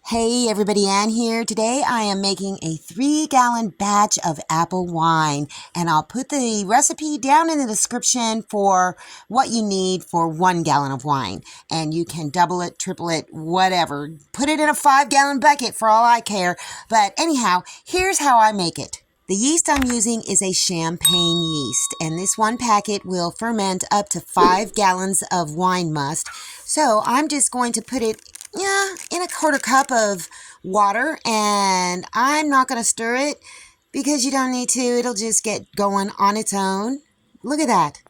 Hey everybody, Ann here. Today I am making a 3-gallon batch of apple wine, and I'll put the recipe down in the description for what you need for 1 gallon of wine. And you can double it, triple it, whatever. Put it in a 5-gallon bucket for all I care. But anyhow, here's how I make it. The yeast I'm using is a champagne yeast, and this one packet will ferment up to 5 gallons of wine must. So I'm just going to put it in a quarter cup of water, and I'm not going to stir it because you don't need to. It'll just get going on its own. Look at that.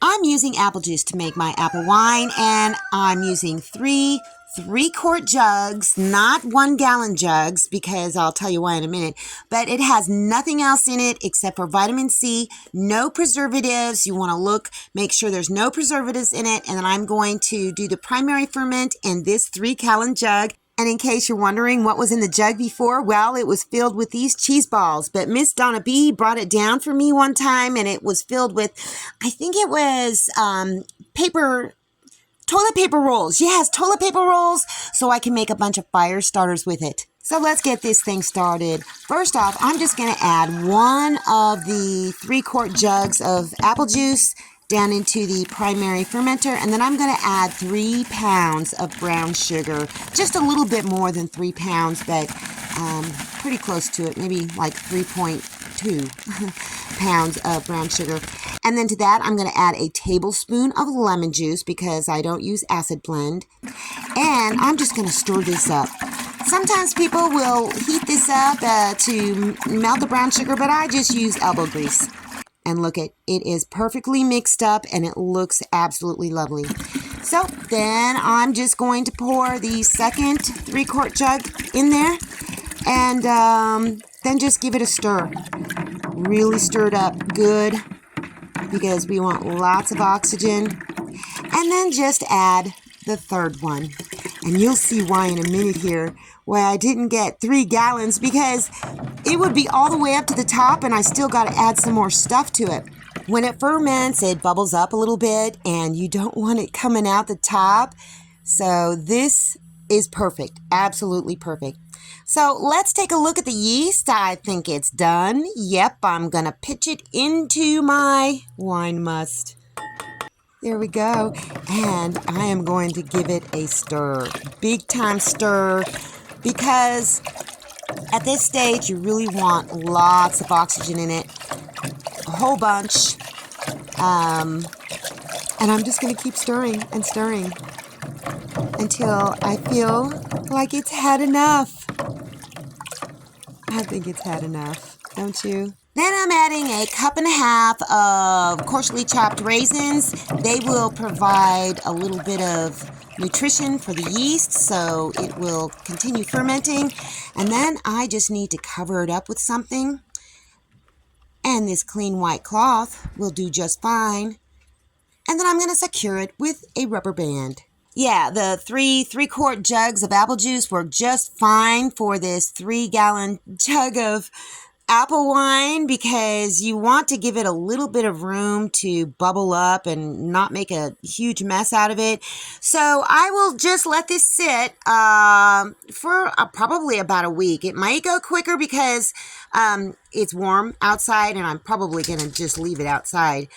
I'm using apple juice to make my apple wine, and I'm using 3-quart jugs, not 1-gallon jugs, because I'll tell you why in a minute. But it has nothing else in it except for vitamin C, no preservatives. You want to make sure there's no preservatives in it. And then I'm going to do the primary ferment in this 3-gallon jug. And in case you're wondering what was in the jug before, well, it was filled with these cheese balls. But Miss Donna B brought it down for me one time, and it was filled with, I think it was toilet paper rolls. Yes, toilet paper rolls, so I can make a bunch of fire starters with it. So let's get this thing started. First off, I'm just going to add 1 of the 3-quart jugs of apple juice down into the primary fermenter, and then I'm going to add 3 pounds of brown sugar. Just a little bit more than 3 pounds, but pretty close to it, maybe like 3.2 pounds of brown sugar. And then to that, I'm going to add a tablespoon of lemon juice because I don't use acid blend. And I'm just going to stir this up. Sometimes people will heat this up to melt the brown sugar, but I just use elbow grease. And look, it is perfectly mixed up, and it looks absolutely lovely. So then I'm just going to pour the second 3-quart jug in there, and then just give it a stir. Really stir it up good, because we want lots of oxygen. And then just add the third one. And you'll see why in a minute here, why I didn't get 3 gallons, because it would be all the way up to the top, and I still got to add some more stuff to it. When it ferments, it bubbles up a little bit, and you don't want it coming out the top. So this is perfect, absolutely perfect. So let's take a look at the yeast. I think it's done. Yep, I'm going to pitch it into my wine must. There we go. And I am going to give it a stir, big time stir, because at this stage you really want lots of oxygen in it, a whole bunch. And I'm just going to keep stirring and stirring until I feel like it's had enough. I think it's had enough, don't you? Then I'm adding a 1.5 cups of coarsely chopped raisins. They will provide a little bit of nutrition for the yeast, so it will continue fermenting. And then I just need to cover it up with something. And this clean white cloth will do just fine. And then I'm going to secure it with a rubber band. Yeah, the 3-quart jugs of apple juice work just fine for this 3-gallon jug of apple wine, because you want to give it a little bit of room to bubble up and not make a huge mess out of it. So I will just let this sit for probably about a week. It might go quicker because it's warm outside, and I'm probably going to just leave it outside.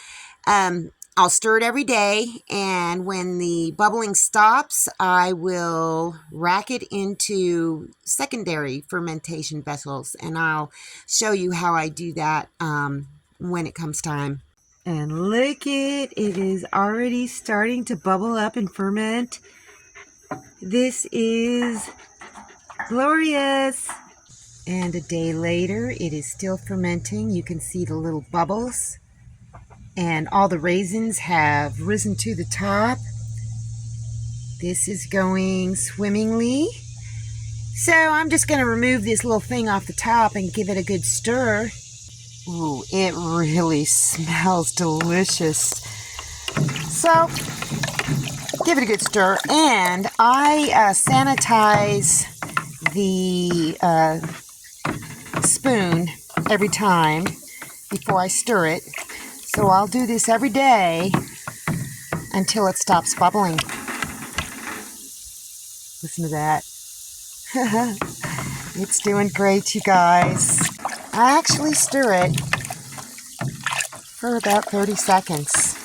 I'll stir it every day, and when the bubbling stops, I will rack it into secondary fermentation vessels, and I'll show you how I do that when it comes time. And look it is already starting to bubble up and ferment. This is glorious. And a day later, it is still fermenting. You can see the little bubbles. And all the raisins have risen to the top. This is going swimmingly. So I'm just going to remove this little thing off the top and give it a good stir. Ooh, it really smells delicious. So give it a good stir. And I sanitize the spoon every time before I stir it. So I'll do this every day until it stops bubbling. Listen to that. It's doing great, you guys. I actually stir it for about 30 seconds.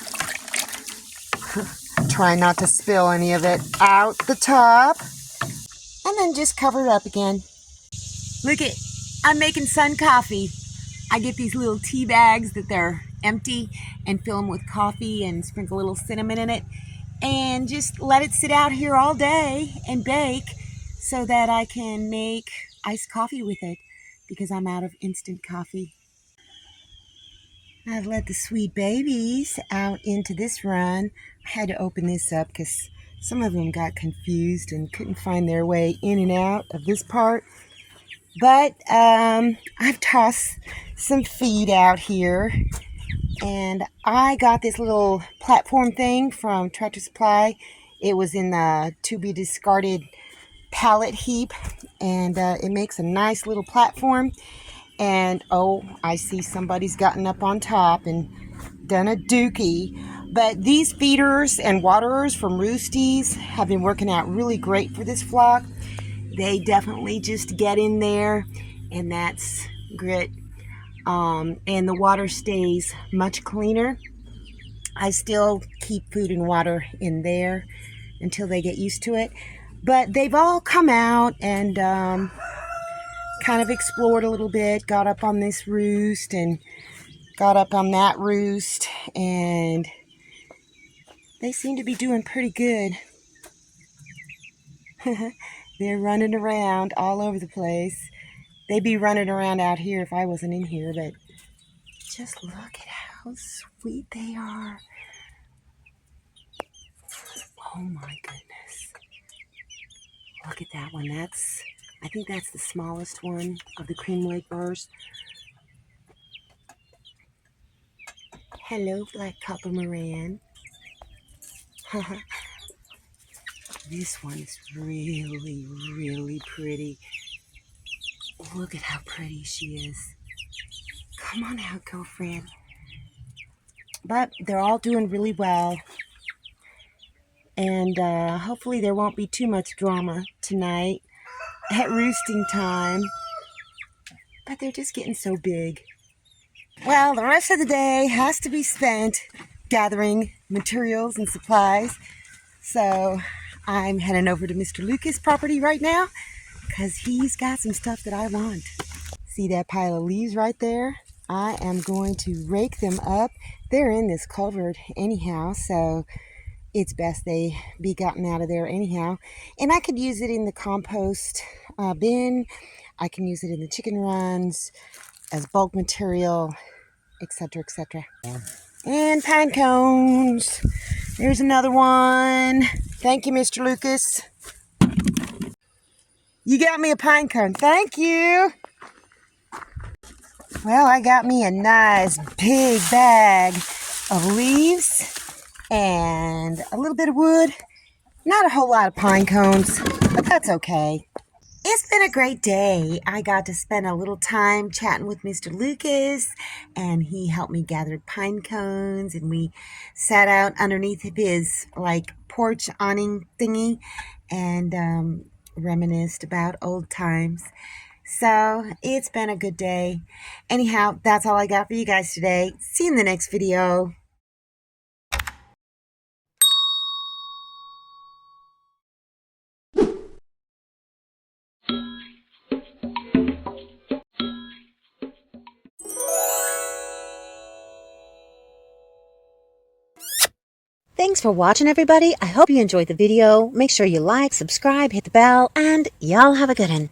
Try not to spill any of it out the top. And then just cover it up again. Look it, I'm making sun coffee. I get these little tea bags that they're empty and fill them with coffee and sprinkle a little cinnamon in it. And just let it sit out here all day and bake so that I can make iced coffee with it because I'm out of instant coffee. I've let the sweet babies out into this run. I had to open this up because some of them got confused and couldn't find their way in and out of this part. But I've tossed some feed out here. And I got this little platform thing from Tractor Supply. It was in the to-be discarded pallet heap. And it makes a nice little platform. And oh, I see somebody's gotten up on top and done a dookie. But these feeders and waterers from Roosties have been working out really great for this flock. They definitely just get in there, and that's grit. And the water stays much cleaner. I still keep food and water in there until they get used to it. But they've all come out and kind of explored a little bit, got up on this roost and got up on that roost, and they seem to be doing pretty good. They're running around all over the place. They'd be running around out here if I wasn't in here, but just look at how sweet they are. Oh my goodness. Look at that one. I think that's the smallest one of the cream lake bars. Hello, black copper moran. This one is really, really pretty. Look at how pretty she is. Come on out, girlfriend. But they're all doing really well. And hopefully there won't be too much drama tonight at roosting time. But they're just getting so big. Well, the rest of the day has to be spent gathering materials and supplies. So I'm heading over to Mr. Lucas' property right now because he's got some stuff that I want. See that pile of leaves right there? I am going to rake them up. They're in this culvert anyhow, so it's best they be gotten out of there anyhow. And I could use it in the compost bin. I can use it in the chicken runs as bulk material, etc., etc. And pine cones. There's another one. Thank you, Mr. Lucas. You got me a pine cone. Thank you. Well, I got me a nice big bag of leaves and a little bit of wood. Not a whole lot of pine cones, but that's okay. It's been a great day. I got to spend a little time chatting with Mr. Lucas, and he helped me gather pine cones, and we sat out underneath of his porch awning thingy and reminisced about old times. So it's been a good day. Anyhow, that's all I got for you guys today. See you in the next video. Thanks for watching, everybody. I hope you enjoyed the video. Make sure you like, subscribe, hit the bell, and y'all have a good one.